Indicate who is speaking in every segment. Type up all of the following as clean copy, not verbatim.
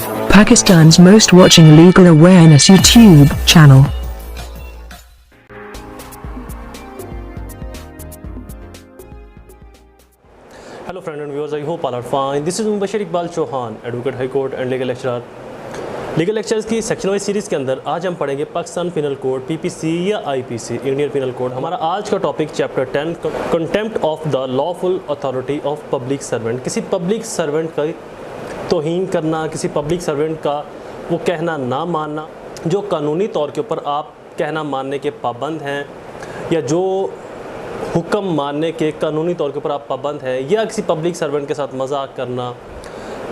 Speaker 1: Pakistan's most watching legal awareness YouTube channel.
Speaker 2: Hello friends and viewers, I hope all are fine. This is Mubashir Iqbal Chauhan, Advocate High Court and Legal Lecturer. Legal lectures की section wise series के अंदर आज हम पढ़ेंगे Pakistan penal code PPC या IPC Indian penal code. हमारा आज का topic chapter 10 contempt of the lawful authority of public servant. किसी पब्लिक सर्वेंट का तौहीन करना, किसी पब्लिक सर्वेंट का वो कहना ना मानना जो कानूनी तौर के ऊपर आप कहना मानने के पाबंद हैं, या जो हुक्म मानने के कानूनी तौर के ऊपर आप पाबंद हैं, या किसी पब्लिक सर्वेंट के साथ मजाक करना,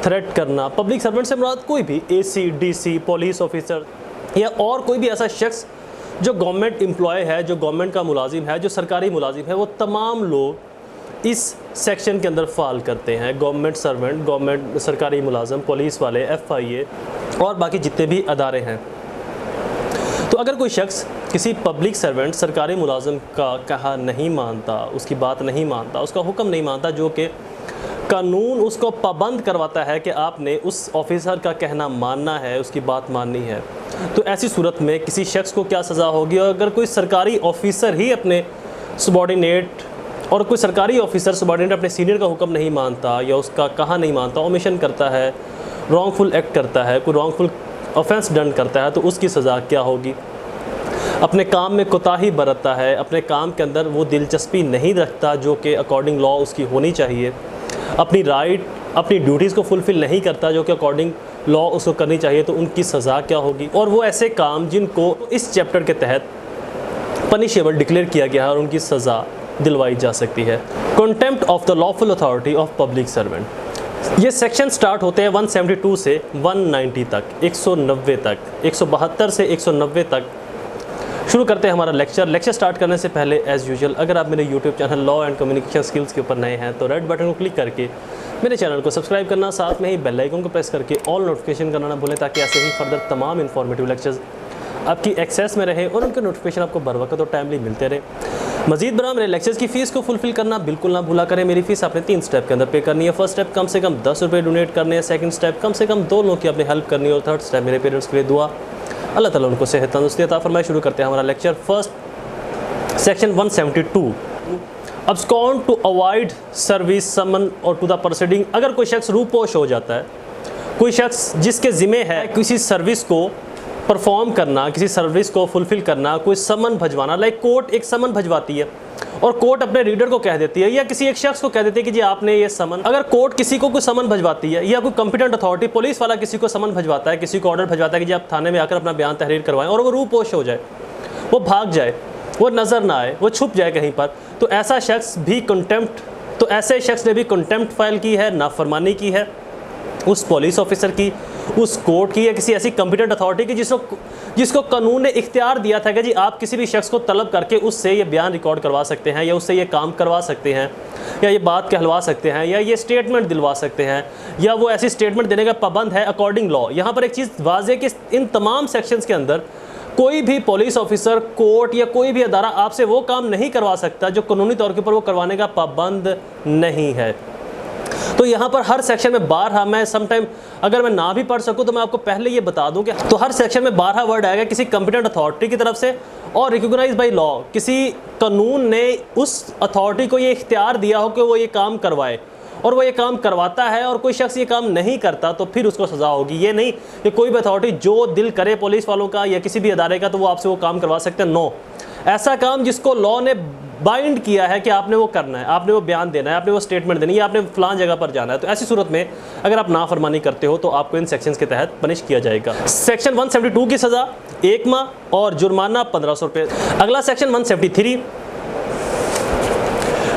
Speaker 2: थ्रेट करना। पब्लिक सर्वेंट से मुराद कोई भी एसी, डीसी, पुलिस ऑफिसर या और कोई भी ऐसा शख्स जो गवर्नमेंट एम्प्लॉय है, जो गवर्नमेंट का मुलाजिम है, जो सरकारी मुलाजिम है, वो तमाम लोग इस सेक्शन के अंदर फाल करते हैं। गवर्नमेंट सर्वेंट, गवर्नमेंट सरकारी मुलाजिम, पुलिस वाले, FIA और बाकी जितने भी अदारे हैं। तो अगर कोई शख्स किसी पब्लिक सर्वेंट, सरकारी मुलाजिम का कहा नहीं मानता, उसकी बात नहीं मानता, उसका हुक्म नहीं मानता, जो कि कानून उसको पाबंद करवाता है कि आपने उस ऑफिसर का कहना मानना है, उसकी बात माननी है, तो ऐसी सूरत में किसी शख्स को क्या सज़ा होगी? और अगर कोई सरकारी ऑफिसर ही अपने सबॉर्डिनेट और कोई सरकारी ऑफिसर सबॉर्डिनेट अपने सीनियर का हुक्म नहीं मानता या उसका कहा नहीं मानता, ओमिशन करता है, रॉन्गफुल एक्ट करता है, कोई रॉन्गफुल ऑफेंस डन करता है, तो उसकी सज़ा क्या होगी? अपने काम में कोताही बरतता है, अपने काम के अंदर वो दिलचस्पी नहीं रखता जो कि अकॉर्डिंग लॉ उसकी होनी चाहिए, अपनी राइट, अपनी ड्यूटीज़ को फुलफ़िल नहीं करता जो कि अकॉर्डिंग लॉ उसको करनी चाहिए, तो उनकी सज़ा क्या होगी? और वो ऐसे काम जिनको इस चैप्टर के तहत पनिशेबल डिक्लेयर किया गया है और उनकी सज़ा दिलवाई जा सकती है। Contempt of the lawful authority of public servant. ये सेक्शन स्टार्ट होते हैं 172 से 190 तक, 190 तक, 172 से 190 तक। शुरू करते हैं हमारा लेक्चर स्टार्ट करने से पहले एज़ यूजुअल अगर आप मेरे YouTube channel law and communication skills के ऊपर नए हैं तो रेड बटन को क्लिक करके मेरे चैनल को सब्सक्राइब करना, साथ में ही बेल आइकन को प्रेस करके ऑल नोटिफिकेशन करना ना भूलें, ताकि ऐसे ही फर्दर तमाम इंफॉर्मेटिव लेक्चर्स आपकी एक्सेस में रहे और उनके नोटिफिकेशन आपको बर वक्त और टाइमली मिलते रहे। मजीद बरा मेरे लेक्चर्स की फ़ीस को फुलफिल करना बिल्कुल ना भूला करें। मेरी फ़ीस आपने 3 स्टेप के अंदर पे करनी है। फर्स्ट स्टेप कम से कम 10 रुपये डोनेट करने हैं, सेकंड स्टेप कम से कम 2 लोगों की आपने हेल्प करनी है, और थर्ड स्टेप मेरे पेरेंट्स के लिए दुआ, अल्लाह ताला उनको सेहत तंदुरुस्ती अता फरमाए। शुरू करते हैं हमारा lecture. First section 172 abscond to avoid service summon और टू द प्रोसीडिंग। अगर कोई शख्स रूपोश हो जाता है, कोई शख्स जिसके ज़िम्मे है किसी सर्विस को परफॉर्म करना, किसी सर्विस को फुलफ़िल करना, कोई समन भजवाना, लाइक कोर्ट एक समन भजवाती है और कोर्ट अपने रीडर को कह देती है या किसी एक शख्स को कह देती है कि जी आपने ये समन, अगर कोर्ट किसी को कोई समन भजवाती है या कोई कॉम्पिटेंट अथॉरिटी पुलिस वाला किसी को समन भजवाता है, किसी को ऑर्डर भजवाता है कि जी आप थाने में आकर अपना बयान तहरीर करवाएं, और वो रूपोश हो जाए, वो भाग जाए, वो नज़र ना आए, वो छुप जाए कहीं पर, तो ऐसा शख्स भी कंटेम्प्ट, तो ऐसे शख्स ने भी कंटेम्प्ट फाइल की है, नाफरमानी की है उस पुलिस ऑफिसर की, उस कोर्ट की, या किसी ऐसी कॉम्पिटेंट अथॉरिटी की जिसको कानून ने इख्तियार दिया था कि जी आप किसी भी शख्स को तलब करके उससे ये बयान रिकॉर्ड करवा सकते हैं, या उससे ये काम करवा सकते हैं, या ये बात कहलवा सकते हैं, या ये स्टेटमेंट दिलवा सकते हैं, या वो ऐसी स्टेटमेंट देने का पाबंद है अकॉर्डिंग लॉ। यहाँ पर एक चीज़ वाज़ेह कि इन तमाम सेक्शंस के अंदर कोई भी पुलिस ऑफिसर, कोर्ट या कोई भी अदारा आपसे वो काम नहीं करवा सकता जो कानूनी तौर के ऊपर वो करवाने का पाबंद नहीं है। तो यहाँ पर हर सेक्शन में 12, मैं समटाइम अगर मैं ना भी पढ़ सकूँ तो मैं आपको पहले ये बता दूँ कि तो हर सेक्शन में 12 वर्ड आएगा किसी कॉम्पिटेंट अथॉरिटी की तरफ से और रिकॉग्नाइज बाय लॉ, किसी कानून ने उस अथॉरिटी को ये इख्तियार दिया हो कि वो ये काम करवाए, और वो ये काम करवाता है और कोई शख्स ये काम नहीं करता तो फिर उसको सज़ा होगी। ये नहीं कि कोई भी अथॉरिटी जो दिल करे पुलिस वालों का या किसी भी अदारे का तो वो आपसे वो काम करवा सकते हैं। नो, ऐसा काम जिसको लॉ ने बाइंड किया है कि आपने वो करना है, आपने वो बयान देना है, आपने वो स्टेटमेंट देनी है, आपने फलां जगह पर जाना है, तो ऐसी सूरत में अगर आप नाफरमानी करते हो तो आपको इन सेक्शंस के तहत पनिश किया जाएगा। सेक्शन 172 की सज़ा 1 माह और जुर्माना 1500 रुपये। अगला section 173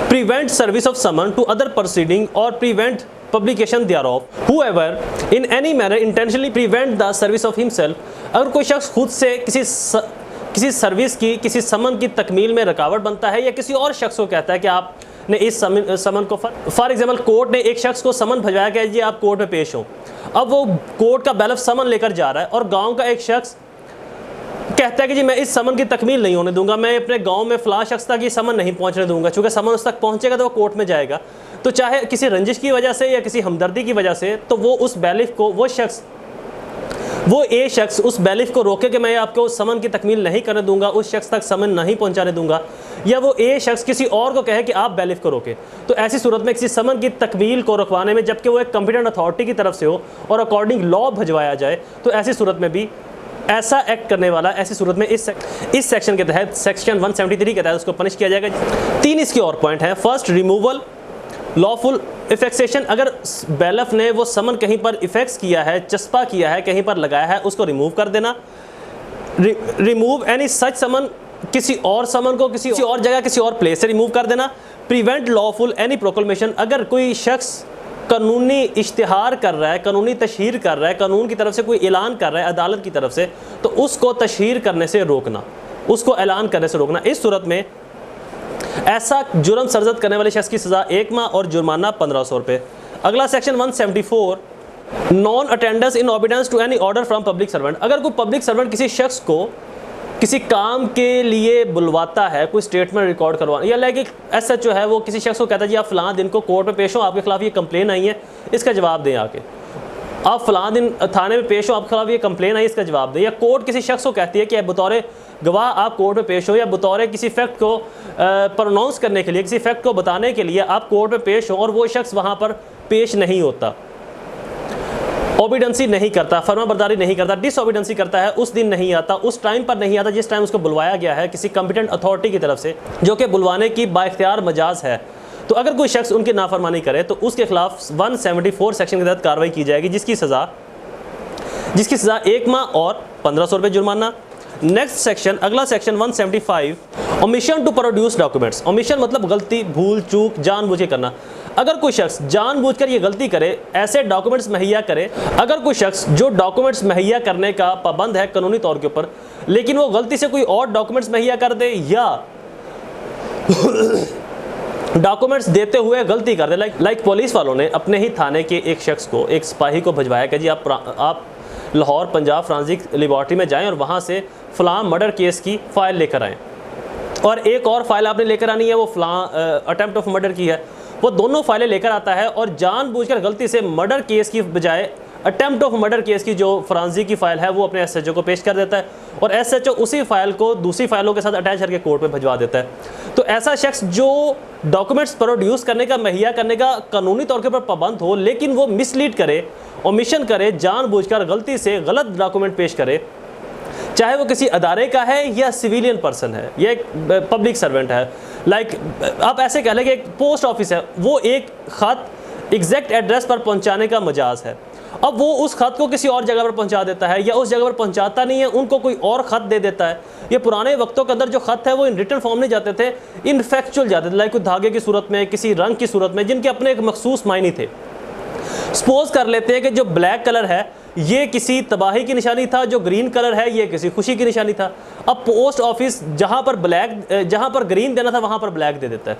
Speaker 2: prevent service of summon to other proceeding और prevent publication thereof whoever in any manner intentionally prevent the service of himself। अगर कोई शख्स खुद से किसी सर्विस की, किसी समन की तकमील में रुकावट बनता है या किसी और शख्स को कहता है कि आपने इस समन को, फॉर एग्जाम्पल कोर्ट ने एक शख्स को समन भजवाया कि जी आप कोर्ट में पेश हो, अब वो कोर्ट का बैलफ समन लेकर जा रहा है और गांव का एक शख्स कहता है कि जी मैं इस समन की तकमील नहीं होने दूंगा, मैं अपने गांव में फ़लाँ शख्स तक ये समन नहीं पहुंचने दूंगा, चूँकि समन उस तक पहुंचेगा तो वो कोर्ट में जाएगा, तो चाहे किसी रंजिश की वजह से या किसी हमदर्दी की वजह से, तो वो उस बैलिफ को, वो शख्स वो ए शख्स उस बैलिफ को रोके कि मैं आपको समन की तकमील नहीं करने दूंगा, उस शख्स तक समन नहीं पहुंचाने दूंगा, या वो ए शख्स किसी और को कहे कि आप बैलिफ को रोके, तो ऐसी सूरत में किसी समन की तकमील को रुकवाने में, जबकि वो एक कॉम्पिटेंट अथॉरिटी की तरफ से हो और अकॉर्डिंग लॉ भिजवाया जाए, तो ऐसी सूरत में भी ऐसा एक्ट करने वाला ऐसी सूरत में इस सेक्शन के तहत, सेक्शन 173 के तहत उसको पनिश किया जाएगा। 3 इसके और पॉइंट हैं। First, removal lawful affixation. अगर बैलफ ने वो समन कहीं पर इफेक्स किया है, चस्पा किया है, कहीं पर लगाया है, उसको रिमूव कर देना। रिमूव एनी सच समन, किसी और समन को किसी और जगह किसी और प्लेस से रिमूव कर देना। प्रिवेंट लॉफुल एनी प्रोक्लेमेशन, अगर कोई शख्स कानूनी इश्तिहार कर रहा है, कानूनी तशहीर कर रहा है, कानून की तरफ से कोई ऐलान कर रहा है अदालत की तरफ से, तो उसको तशहीर करने से रोकना, उसको ऐलान करने से रोकना। इस सूरत में ऐसा जुर्म सरजद करने वाले शख्स की सज़ा 1 माह और जुर्माना 1500 रुपये। अगला section 174, non attendance in obedience to any order from public servant. अगर कोई पब्लिक सर्वेंट किसी शख्स को किसी काम के लिए बुलवाता है, कोई स्टेटमेंट रिकॉर्ड करवाना, या लाइक एक SHO है, वो किसी शख्स को कहता है जी आप फ़लाँ दिन को कोर्ट में पेश हो, आपके खिलाफ ये कंप्लेन आई है, इसका जवाब दें आके। आप फ़लाँ दिन थाने में पेश हो, आपके खिलाफ ये कंप्लेन आई, इसका जवाब दें। या कोर्ट किसी शख्स को कहती है कि बतौर गवाह आप कोर्ट में पेश हो, या बतौर किसी फैक्ट को प्रोनाउंस करने के लिए, किसी फैक्ट को बताने के लिए आप कोर्ट में पेश हो, और वो शख्स वहाँ पर पेश नहीं होता, ओबिडेंसी नहीं करता, फर्माबरदारी नहीं करता, डिसओबिडेंसी करता है, उस दिन नहीं आता, उस टाइम पर नहीं आता जिस टाइम उसको बुलवाया गया है किसी कॉम्पिटेंट अथॉरिटी की तरफ से, जो कि बुलवाने की बाइख्तियार मजाज है, तो अगर कोई शख्स उनकी नाफरमानी करे तो उसके खिलाफ 174 सेक्शन के तहत कार्रवाई की जाएगी, जिसकी सज़ा 1 माह और 1500 रुपये जुर्माना। नेक्स्ट सेक्शन, अगला section 175, omission to produce documents. Omission मतलब गलती, भूल, चूक, जानबूझ के करना। अगर कोई शख्स जानबूझकर ये गलती करे, ऐसे डॉक्यूमेंट्स मुहैया करे, अगर कोई शख्स जो डॉक्यूमेंट्स मुहैया करने का पाबंद है कानूनी तौर के ऊपर, लेकिन वो गलती से कोई और डॉक्यूमेंट्स मुहैया कर दे, या डॉक्यूमेंट्स देते हुए गलती कर दे, लाइक पुलिस वालों ने अपने ही थाने के एक शख्स को, एक सिपाही को भिजवाया कि जी आप लाहौर पंजाब फॉरेंसिक लेबॉर्ट्री में जाएं और वहाँ से फ़लाँ मर्डर केस की फ़ाइल लेकर आएँ, और एक और फाइल आपने लेकर आनी है, वो फ़लाँ अटेम्प्ट ऑफ मर्डर की है, वो दोनों फाइलें लेकर आता है और जानबूझकर गलती से मर्डर केस की बजाय अटेम्प्ट ऑफ मर्डर केस की जो फॉरेंसिक की फ़ाइल है वो अपने SHO को पेश कर देता है, और SHO उसी फाइल को दूसरी फाइलों के साथ अटैच करके कोर्ट में भिजवा देता है। तो ऐसा शख्स जो डॉक्यूमेंट्स प्रोड्यूस करने का, मुहैया करने का कानूनी तौर के ऊपर पाबंद हो, लेकिन वो मिसलीड करे, ओमिशन करे, जानबूझकर गलती से गलत डॉक्यूमेंट पेश करे, चाहे वो किसी अदारे का है या सिविलियन पर्सन है या एक पब्लिक सर्वेंट है, लाइक आप ऐसे कह लें कि एक पोस्ट ऑफिस है, वो एक ख़त एग्जैक्ट एड्रेस पर पहुंचाने का मजाज है, अब वो उस ख़त को किसी और जगह पर पहुंचा देता है, या उस जगह पर पहुंचाता नहीं है, उनको कोई और ख़त दे देता है। ये पुराने वक्तों के अंदर जो ख़त है वो इन रिटन फॉर्म नहीं जाते थे, इन फैक्चुअल जाते थे, लाइक कोई धागे की सूरत में, किसी रंग की सूरत में, जिनके अपने एक मखसूस मायने थे। सपोज कर लेते हैं कि जो ब्लैक कलर है ये किसी तबाही की निशानी था, जो ग्रीन कलर है ये किसी खुशी की निशानी था। अब पोस्ट ऑफिस जहाँ पर ग्रीन देना था वहाँ पर ब्लैक दे देता है,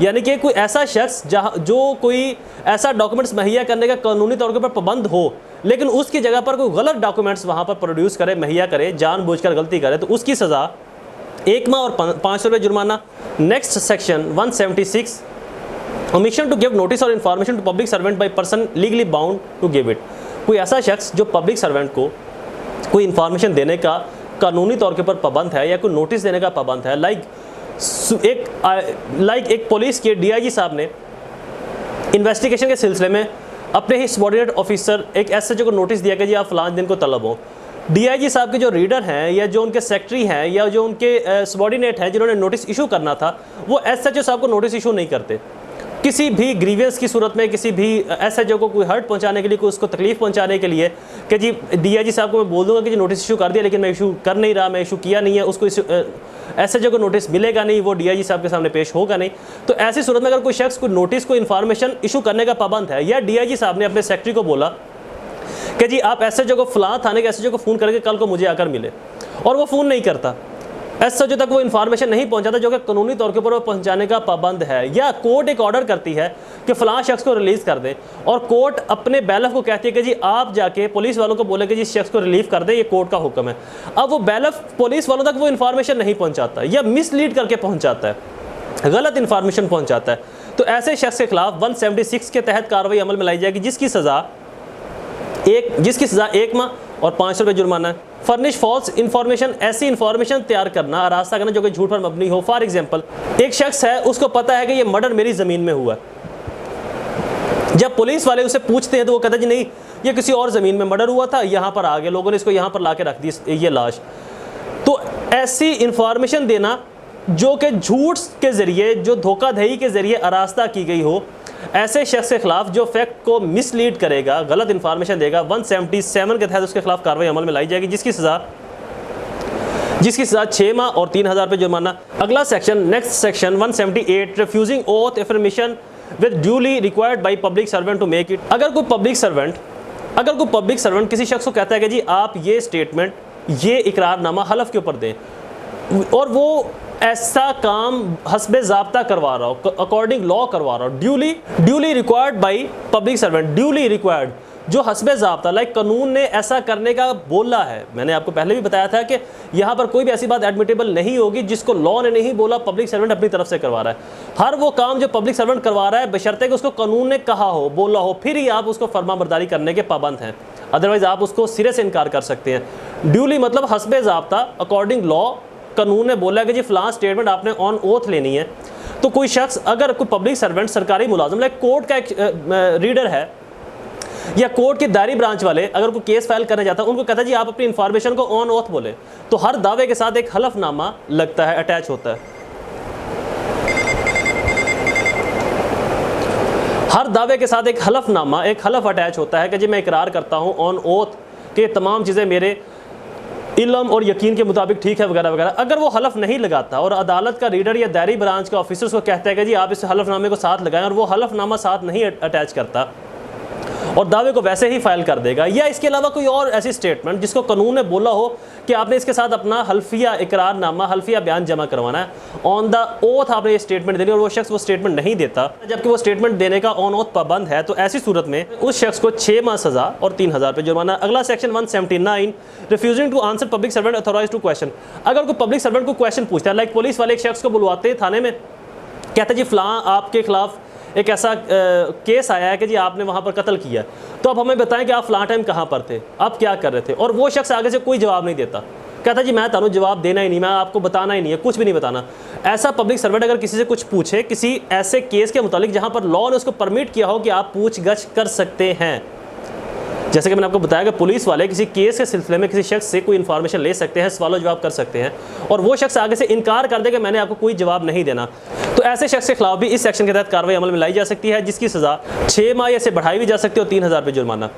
Speaker 2: यानी कि कोई ऐसा शख्स जो कोई ऐसा डॉक्यूमेंट्स मुहैया करने का कानूनी तौर पर पाबंद हो, लेकिन उसकी जगह पर कोई गलत डॉक्यूमेंट्स वहाँ पर प्रोड्यूस करे, मुहैया करे, जानबूझकर गलती करे, तो उसकी सज़ा 1 माह और 500 रुपये जुर्माना। Next section 176, omission to give notice और information to public servant by person legally bound to give it. कोई ऐसा शख्स जो पब्लिक सर्वेंट को कोई इन्फॉर्मेशन देने का कानूनी तौर के ऊपर पाबंद है या कोई नोटिस देने का पाबंद है, लाइक एक पुलिस के DIG साहब ने इन्वेस्टिगेशन के सिलसिले में अपने ही सबॉर्डिनेट ऑफिसर एक SHO को नोटिस दिया कि जी आप फ़लाँ दिन को तलब हो। DIG साहब के जो रीडर हैं या जो उनके सेक्रेटरी हैं या जो उनके सबॉर्डिनेट हैं जिन्होंने नोटिस इशू करना था, वो SHO साहब को नोटिस इशू नहीं करते। किसी भी ग्रीवियंस की सूरत में, किसी भी SHO को कोई हर्ट पहुंचाने के लिए, कोई उसको तकलीफ पहुंचाने के लिए कि जी DIG साहब को मैं बोल दूंगा कि जी नोटिस इशू कर दिया, लेकिन मैं इशू कर नहीं रहा, मैं इशू किया नहीं है, उसको SHO को नोटिस मिलेगा नहीं, वो DIG साहब के सामने पेश होगा नहीं। तो ऐसी सूरत में अगर कोई शख्स कोई नोटिस को इन्फॉर्मेशन इशू करने का पाबंद है, या DIG साहब ने अपने सेक्रेटरी को बोला कि जी आप SHO को फ़लाँ थाने के SHO को फ़ोन करके कल को मुझे आकर मिले, और वो फ़ोन नहीं करता, SHO तक वो इन्फॉर्मेशन नहीं पहुंचाता जो कि कानूनी तौर के ऊपर वो पहुंचाने का पाबंद है, या कोर्ट एक ऑर्डर करती है कि फ़लाँ शख्स को रिलीज़ कर दें, और कोर्ट अपने बैलफ को कहती है कि जी आप जाके पुलिस वालों को बोले कि जी इस शख्स को रिलीव कर दें, ये कोर्ट का हुक्म है। अब वो बैलफ पुलिस वालों तक वो इन्फॉर्मेशन नहीं पहुँचाता, या मिसलीड करके पहुँचाता है, गलत इन्फॉर्मेशन पहुँचाता है, तो ऐसे शख्स के खिलाफ 176 के तहत कार्रवाई अमल में लाई जाएगी, जिसकी सज़ा 1 माह और 500 रुपये जुर्माना है। फर्निश फॉल्स इन्फॉर्मेशन, ऐसी इन्फॉर्मेशन तैयार करना, आरास्ता करना जो कि झूठ पर मबनी हो। फॉर एग्जांपल, एक शख्स है, उसको पता है कि ये मर्डर मेरी ज़मीन में हुआ है। जब पुलिस वाले उसे पूछते हैं तो वो कहता है जी नहीं, ये किसी और ज़मीन में मर्डर हुआ था, यहाँ पर आ गए लोगों ने इसको यहाँ पर ला के रख दी ये लाश। तो ऐसी इन्फॉर्मेशन देना जो कि झूठ के ज़रिए, जो धोखाधड़ी के ज़रिए आरास्ता की गई हो, ऐसे शख्स के खिलाफ जो फैक्ट को मिसलीड करेगा, गलत इन्फॉर्मेशन देगा, 177 के तहत उसके खिलाफ कार्रवाई अमल में लाई जाएगी, जिसकी सज़ा 6 माह और 3000 रुपये जुर्माना। अगला section, next section 178, refusing oath affirmation with duly required by public servant to make it. अगर कोई पब्लिक सर्वेंट किसी शख्स को कहता है कि जी आप ये स्टेटमेंट, ये इकरारनामा हलफ के ऊपर दें, और वो ऐसा काम हस्बे ज़ाब्ता करवा रहा हो, अकॉर्डिंग लॉ करवा रहा हो, duly required by public servant, duly required जो हस्बे ज़ाब्ता, लाइक कानून ने ऐसा करने का बोला है। मैंने आपको पहले भी बताया था कि यहाँ पर कोई भी ऐसी बात एडमिटेबल नहीं होगी जिसको लॉ ने नहीं बोला, पब्लिक सर्वेंट अपनी तरफ से करवा रहा है। हर वो काम जो पब्लिक सर्वेंट करवा रहा है बशर्ते कि उसको कानून ने कहा हो, बोला हो, फिर ही आप उसको फर्माबरदारी करने के पाबंद हैं, अदरवाइज़ आप उसको सिरे से इनकार कर सकते हैं। ड्यूली मतलब हस्बे ज़ाब्ता, अकॉर्डिंग लॉ, कानून ने बोला कि जी फलां स्टेटमेंट आपने ऑन ओथ लेनी है। तो कोई शख्स, अगर कोई पब्लिक सर्वेंट, सरकारी मुलाजिम, लाइक कोर्ट का एक रीडर है या कोर्ट की दायरी ब्रांच वाले, अगर कोई केस फाइल करने जाता है, उनको कहता है जी आप अपनी इंफॉर्मेशन को ऑन ओथ बोले, तो हर दावे के साथ एक हलफनामा लगता है, अटैच होता है। हर दावे के साथ एक हलफनामा, एक हलफ अटैच होता है कि जी मैं इकरार करता हूँ ऑन ओथ कि तमाम चीज़ें मेरे इल्म और यकीन के मुताबिक ठीक है, वगैरह वगैरह। अगर वो हलफ नहीं लगाता और अदालत का रीडर या दायरी ब्रांच का ऑफिसर्स को कहता है कि जी आप इस हलफनामे को साथ लगाएं, और वो हलफनामा साथ नहीं अटैच करता और दावे को वैसे ही फाइल कर देगा, या इसके अलावा कोई और ऐसी स्टेटमेंट जिसको कानून ने बोला हो कि आपने इसके साथ अपना हल्फिया इकरारनामा, हल्फिया बयान जमा करवाना है, ऑन द ओथ आपने ये स्टेटमेंट देनी, और वो शख्स वो स्टेटमेंट नहीं देता, जबकि वो स्टेटमेंट देने का ऑन ओथ पाबंद है, तो ऐसी सूरत में उस शख्स को 6 माह सज़ा और 3000 रुपये जुर्माना। अगला section 179, refusing to answer public servant authorise to question. अगर कोई पब्लिक सर्वेंट को क्वेश्चन पूछता है, लाइक पुलिस वाले एक शख्स को बुलवाते हैं थाने में, कहते हैं जी फलां आपके खिलाफ एक ऐसा केस आया है कि जी आपने वहाँ पर कत्ल किया, तो अब हमें बताएं कि आप फलां टाइम कहाँ पर थे, आप क्या कर रहे थे, और वो शख्स आगे से कोई जवाब नहीं देता, कहता जी मैं तानू जवाब देना ही नहीं, मैं आपको बताना ही नहीं है, कुछ भी नहीं बताना। ऐसा पब्लिक सर्वेंट अगर किसी से कुछ पूछे, किसी ऐसे केस के मुतालिक जहाँ पर लॉ ने उसको परमिट किया हो कि आप पूछगछ कर सकते हैं, जैसे कि मैंने आपको बताया कि पुलिस वाले किसी केस के सिलसिले में किसी शख्स से कोई इन्फॉर्मेशन ले सकते हैं, सवाल जवाब कर सकते हैं, और वो शख्स आगे से इनकार कर दे कि मैंने आपको कोई जवाब नहीं देना, तो ऐसे शख्स के खिलाफ भी इस सेक्शन के तहत कार्रवाई अमल में लाई जा सकती है, जिसकी सज़ा 6 माह या से बढ़ाई भी जा सकती है और 3000 रुपये जुर्माना।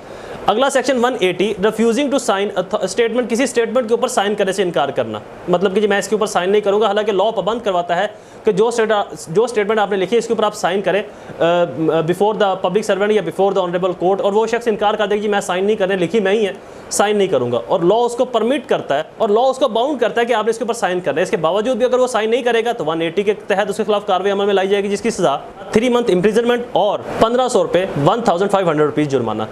Speaker 2: अगला section 180, refusing to sign statement, किसी स्टेटमेंट के ऊपर साइन करने से इनकार करना, मतलब कि जी मैं इसके ऊपर साइन नहीं करूँगा, हालांकि लॉ पाबंद करवाता है कि जो स्टेटमेंट आपने लिखी है इसके ऊपर आप साइन करें बिफोर द पब्लिक सर्वेंट या बिफोर द ऑनरेबल कोर्ट, और वो शख्स इनकार कर देगा कि मैं साइन नहीं करने, लिखी मैं ही है, साइन नहीं करूँगा, और लॉ उसको परमिट करता है और लॉ उसको बाउंड करता है कि आपने इसके ऊपर साइन करना है। इसके बावजूद भी अगर वो साइन नहीं करेगा तो 180 के तहत उसके खिलाफ कार्रवाई अमल में लाई जाएगी, जिसकी सज़ा 3 मंथ इम्प्रिजनमेंट और 1500 रुपये 1500 रुपीज़ जुर्माना।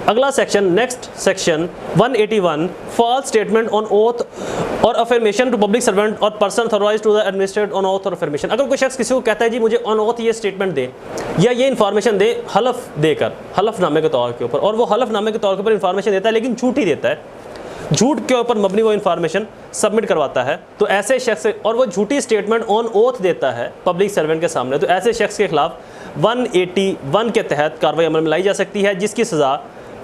Speaker 2: अगला section, next section 181, false statement on oath और अफर्मेशन टू पब्लिक सर्वेंट और person authorised to the administrate on oath और अफर्मेशन। अगर कोई शख्स किसी को कहता है जी मुझे ऑन ओथ ये स्टेटमेंट दे या ये इन्फॉर्मेशन दे, हलफ देकर, हलफनामे के तौर के ऊपर, और वो हलफनामे के तौर के ऊपर इन्फॉर्मेशन देता है लेकिन झूठी देता है, झूठ के ऊपर मबनी वो इन्फॉर्मेशन सबमिट करवाता है, तो ऐसे शख्स, और वो झूठी स्टेटमेंट ऑन ओथ देता है पब्लिक सर्वेंट के सामने, तो ऐसे शख्स के खिलाफ 181 के तहत कार्रवाई अमल में लाई जा सकती है, जिसकी सज़ा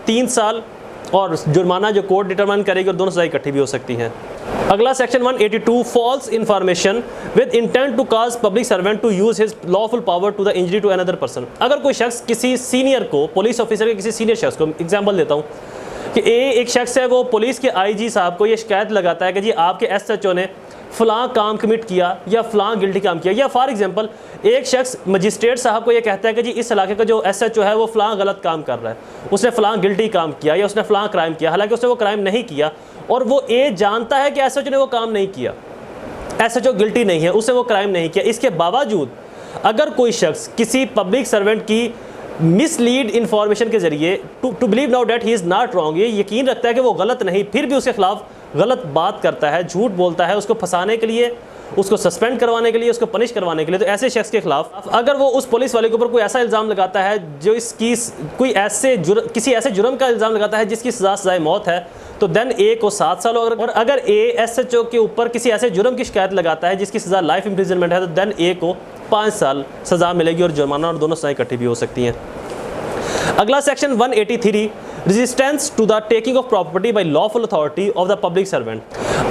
Speaker 2: 3 साल और जुर्माना जो कोर्ट डिटरमाइन करेगी, और दोनों सज़ाएं इकट्ठी भी हो सकती हैं। अगला section 182, false information with intent to cause public servant to use his lawful power to the injury to another person. अगर कोई शख्स किसी सीनियर को, पुलिस ऑफिसर के किसी सीनियर शख्स को, एग्जाम्पल देता हूँ कि एक शख्स है, वो पुलिस के IG साहब को ये शिकायत लगाता है कि जी आपके SHO ने फ़लाँ काम कमिट किया या फ़लाँ गिल्टी काम किया, या फॉर एग्जांपल एक शख्स मजिस्ट्रेट साहब को ये कहता है कि जी इस इलाके का जो SHO है वो फ़लाँ गलत काम कर रहा है, उसने फ़लाँ गिल्टी काम किया या उसने फ़लाँ क्राइम किया, हालांकि उसने वो क्राइम नहीं किया, और वो ये जानता है कि SHO ने वो काम नहीं किया, SHO गिल्टी नहीं है, उसने वो क्राइम नहीं किया। इसके बावजूद अगर कोई शख्स किसी पब्लिक सर्वेंट की मिसलीड इन्फॉर्मेशन के जरिए to believe now that he is not wrong, ये यकीन रखता है कि वो गलत नहीं, फिर भी उसके खिलाफ गलत बात करता है, झूठ बोलता है, उसको फंसाने के लिए, उसको सस्पेंड करवाने के लिए, उसको पनिश करवाने के लिए, तो ऐसे शख्स के खिलाफ अगर वो उस पुलिस वाले के ऊपर कोई ऐसा इल्ज़ाम लगाता है जो इसकी कोई ऐसे किसी ऐसे जुर्म का इल्ज़ाम लगाता है जिसकी सज़ाए मौत है, तो देन ए को 7 साल, और अगर ए एसएचओ के ऊपर किसी ऐसे जुर्म की शिकायत लगाता है जिसकी सज़ा लाइफ इम्प्रिजनमेंट है, तो देन ए को 5 साल सज़ा मिलेगी और जुर्माना और दोनों सज़ाएं इकट्ठी भी हो सकती हैं। अगला section 183, resistance to the taking of property by lawful authority of the public servant.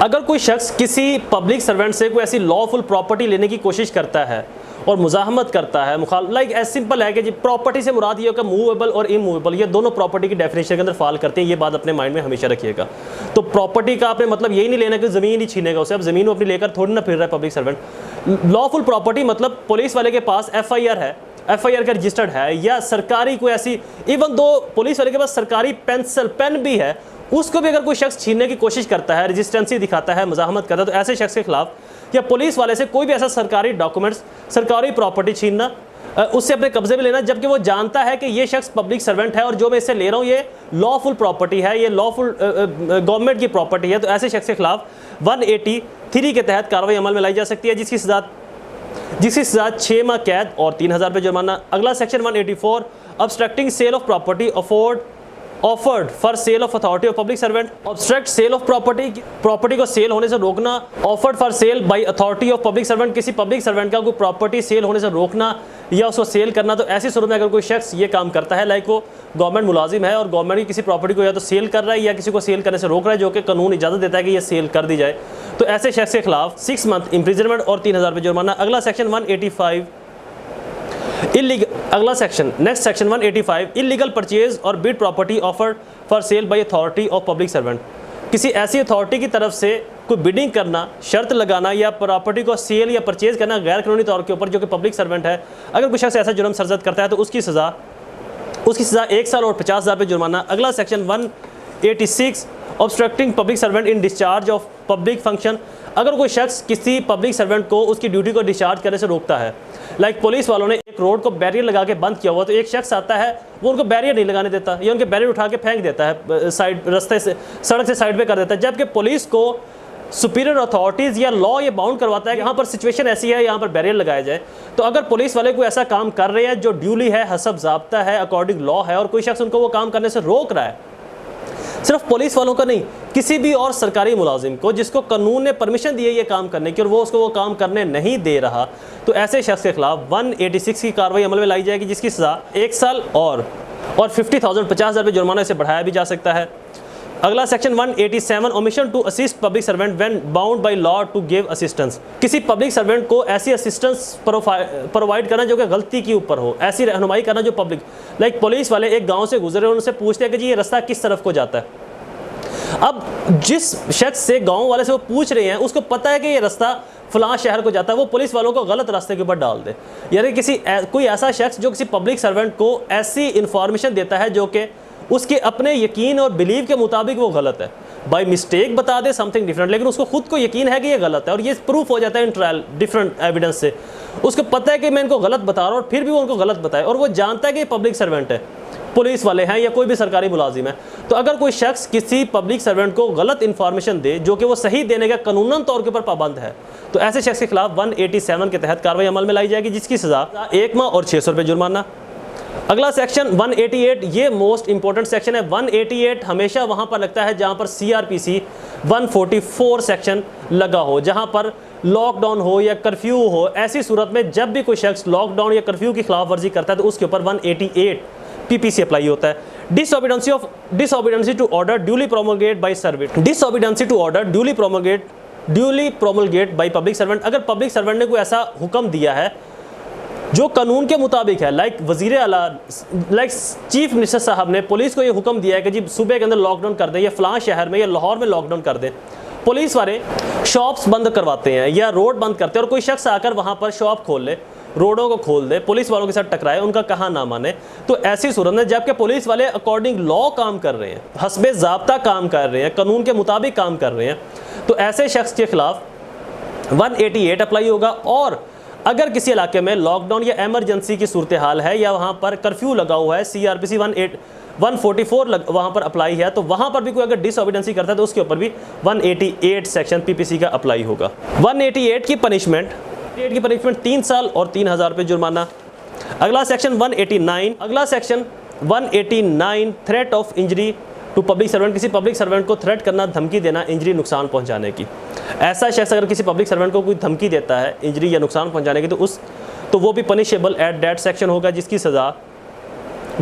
Speaker 2: अगर कोई शख्स किसी पब्लिक सर्वेंट से कोई ऐसी लॉफुल प्रॉपर्टी लेने की कोशिश करता है और मुजाहमत करता है, लाइक एज सिंपल है कि जी प्रॉपर्टी से मुराद ये हो कि मूवेबल और इमूवेबल, ये दोनों प्रॉपर्टी की डेफिनेशन के अंदर फॉल करते हैं। ये बात अपने माइंड में हमेशा रखिएगा। तो प्रॉपर्टी का आपने मतलब यही नहीं लेना कि ज़मीन ही छीनेगा उसे, अब ज़मीन अपनी लेकर थोड़ी ना फिर रहा है पब्लिक सर्वेंट। लॉफुल प्रॉपर्टी मतलब पुलिस वाले के पास FIR है, FIR का रजिस्टर्ड है, या सरकारी कोई ऐसी, इवन दो पुलिस वाले के पास सरकारी पेन भी है, उसको भी अगर कोई शख्स छीनने की कोशिश करता है, रेजिस्टेंसी दिखाता है, मुजाहमत करता है, तो ऐसे शख्स के खिलाफ या पुलिस वाले से कोई भी ऐसा सरकारी डॉक्यूमेंट्स, सरकारी प्रॉपर्टी छीनना, उससे अपने कब्जे में लेना, जबकि वो जानता है कि ये शख्स पब्लिक सर्वेंट है और जो मैं इससे ले रहा हूँ ये लॉफुल प्रॉपर्टी है, ये लॉफुल गवर्नमेंट की प्रॉपर्टी है, तो ऐसे शख्स के खिलाफ 183 के तहत कार्रवाई अमल में लाई जा सकती है, जिसकी सजा 6 माह कैद और 3000 रुपये जुर्माना। अगला section 184, obstructing sale of property offered for sale of authority of public servant. Obstruct sale of property को सेल होने से रोकना, offered for sale by authority of public servant, किसी पब्लिक सर्वेंट का कोई प्रॉपर्टी सेल होने से रोकना या उसको सेल करना। तो ऐसी सूरत में अगर कोई शख्स ये काम करता है, लाइक वो गवर्नमेंट मुलाजिम है और गवर्नमेंट की किसी प्रॉपर्टी को या तो सेल कर रहा है या किसी को सेल करने से रोक रहा है, जो कि कानून इजाज़त देता है कि ये सेल कर दी जाए, तो ऐसे शख्स के खिलाफ 6 मंथ इम्प्रिजनमेंट और 3000 रुपये जुर्माना। अगला section 185, next section 185, illegal purchase और bid property offered for sale by authority of public servant. किसी ऐसी अथॉरिटी की तरफ से कोई बिडिंग करना, शर्त लगाना या प्रॉपर्टी को सेल या परचेज करना गैर कानूनी तौर के ऊपर, जो कि पब्लिक सर्वेंट है, अगर कोई शख्स ऐसा जुर्म सरजद करता है तो उसकी सज़ा 1 साल और 50,000 रुपये जुर्माना। अगला section 186, obstructing public servant in discharge of public function. अगर कोई शख्स किसी पब्लिक सर्वेंट को उसकी ड्यूटी को डिस्चार्ज करने से रोकता है, लाइक पुलिस वालों ने एक रोड को बैरियर लगा के बंद किया हुआ, तो एक शख्स आता है वो उनको बैरियर नहीं लगाने देता या उनके बैरियर उठा के फेंक देता है साइड रास्ते से, सड़क से साइड पे कर देता है, जबकि पुलिस को सुपीरियर अथॉरिटीज़ या लॉ ये बाउंड करवाता है कि यहाँ पर सिचुएशन ऐसी है, यहाँ पर बैरियर लगाया जाए। तो अगर पुलिस वाले कोई ऐसा काम कर रहे हैं जो ड्यूली है, हसब ज़ाब्ता है, अकॉर्डिंग लॉ है, और कोई शख्स उनको वो काम करने से रोक रहा है, सिर्फ पुलिस वालों का नहीं, किसी भी और सरकारी मुलाजिम को जिसको कानून ने परमिशन दी है ये काम करने की और वो उसको वो काम करने नहीं दे रहा, तो ऐसे शख्स के खिलाफ 186 की कार्रवाई अमल में लाई जाएगी, जिसकी सज़ा 1 साल और 50,000 50,000 रुपये जुर्माना से बढ़ाया भी जा सकता है। अगला section 187, omission to assist public servant when bound by law to give assistance. किसी पब्लिक सर्वेंट को ऐसी असिस्टेंस प्रोवाइड करना जो कि गलती के ऊपर हो, ऐसी रहनुमाई करना जो पब्लिक, लाइक पुलिस वाले एक गांव से गुजरे, उनसे पूछते हैं कि जी ये रास्ता किस तरफ को जाता है। अब जिस शख्स से गांव वाले से वो पूछ रहे हैं उसको पता है कि ये रास्ता फलां शहर को जाता है, वो पुलिस वालों को गलत रास्ते के ऊपर डाल दे, यानी कोई ऐसा शख्स जो किसी पब्लिक सर्वेंट को ऐसी इंफॉर्मेशन देता है जो कि उसके अपने यकीन और बिलीव के मुताबिक वो गलत है, बाय मिस्टेक बता दे समथिंग डिफरेंट, लेकिन उसको खुद को यकीन है कि ये गलत है और ये प्रूफ हो जाता है इन ट्रायल डिफरेंट एविडेंस से। उसको पता है कि मैं इनको गलत बता रहा हूँ और फिर भी वो उनको गलत बताए, और वो जानता है कि ये पब्लिक सर्वेंट है, पुलिस वाले हैं या कोई भी सरकारी मुलाजिम है। तो अगर कोई शख्स किसी पब्लिक सर्वेंट को गलत इंफॉर्मेशन दे जो कि वो सही देने का कानूनन तौर के ऊपर पाबंद है, तो ऐसे शख्स के खिलाफ 187 के तहत कार्रवाई अमल में लाई जाएगी, जिसकी सज़ा 1 माह और 600 रुपये जुर्माना। अगला सेक्शन 188, ये मोस्ट इंपॉर्टेंट सेक्शन है। 188 हमेशा वहाँ पर लगता है जहाँ पर CRPC 144 सेक्शन लगा हो, जहाँ पर लॉकडाउन हो या कर्फ्यू हो। ऐसी सूरत में जब भी कोई शख्स लॉकडाउन या कर्फ्यू की खिलाफ वर्जी करता है तो उसके ऊपर 188 PPC अप्लाई होता है। Disobedience to order duly promulgate by servant. Disobedience to order duly promulgate by public servant. अगर पब्लिक सर्वेंट ने कोई ऐसा हुक्म दिया है जो कानून के मुताबिक है, लाइक वज़ीर आला, लाइक चीफ मिनिस्टर साहब ने पुलिस को ये हुक्म दिया है कि जी सुबह के अंदर लॉकडाउन कर दें या फलां शहर में या लाहौर में लॉकडाउन कर दें, पुलिस वाले शॉप्स बंद करवाते हैं या रोड बंद करते हैं और कोई शख्स आकर वहाँ पर शॉप खोल ले, रोडों को खोल दे, पुलिस वालों के साथ टकराए, उनका कहा ना माने, तो ऐसी सूरत में जबकि पुलिस वाले अकॉर्डिंग लॉ काम कर रहे हैं, हस्बे ज़ाब्ता काम कर रहे हैं, कानून के मुताबिक काम कर रहे हैं, तो ऐसे शख्स के खिलाफ 188 अप्लाई होगा। और अगर किसी इलाके में लॉकडाउन या एमरजेंसी की सूरत हाल है या वहाँ पर कर्फ्यू लगा हुआ है, CRPC 144 वहाँ पर अप्लाई है, तो वहाँ पर भी कोई अगर डिसओबीडेंसी करता है तो उसके ऊपर भी 188 सेक्शन PPC का अप्लाई होगा। 188 की पनिशमेंट 3 साल और 3,000 रुपये जुर्माना। अगला section 189 threat of injury to public servant, किसी पब्लिक सर्वेंट को थ्रेट करना, धमकी देना, इंजरी, नुकसान पहुंचाने की। ऐसा शख्स अगर किसी पब्लिक सर्वेंट को कोई धमकी देता है इंजरी या नुकसान पहुंचाने की तो वो भी पनिशेबल एट दैट सेक्शन होगा, जिसकी सज़ा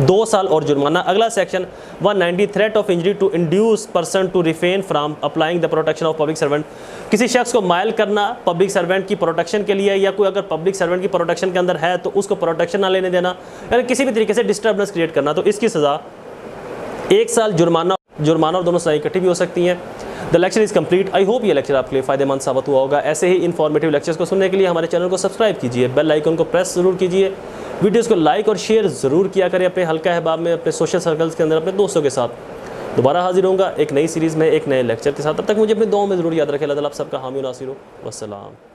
Speaker 2: 2 साल और जुर्माना। अगला section 190 threat of injury to induce person to refrain from applying the protection of public servant, किसी शख्स को मायल करना पब्लिक सर्वेंट की प्रोटेक्शन के लिए, या कोई अगर पब्लिक सर्वेंट की प्रोटेक्शन के अंदर है तो उसको प्रोटेक्शन ना लेने देना, यानी किसी भी तरीके से डिस्टर्बेंस क्रिएट करना, तो इसकी सज़ा 1 साल जुर्माना और दोनों सज़ाएं इकट्ठी भी हो सकती हैं। The lecture is complete. I hope ये लेक्चर आपके लिए फ़ायदेमंद साबित हुआ होगा। ऐसे ही इन्फॉर्मेटिव लेक्चर्स को सुनने के लिए हमारे चैनल को सब्सक्राइब कीजिए, बेल आइकन को प्रेस ज़रूर कीजिए, वीडियोज़ को लाइक और शेयर ज़रूर किया करें अपने हल्का अहबाब में, अपने सोशल सर्कल्स के अंदर, अपने दोस्तों के साथ। दोबारा हाजिर होऊंगा एक नई सीरीज़ में एक नए लेक्चर के साथ। तब तक मुझे अपनी दुआओं में ज़रूर याद रखें। अल्लाह ताला आप सबका हामी और नासिर हो। वस्सलाम।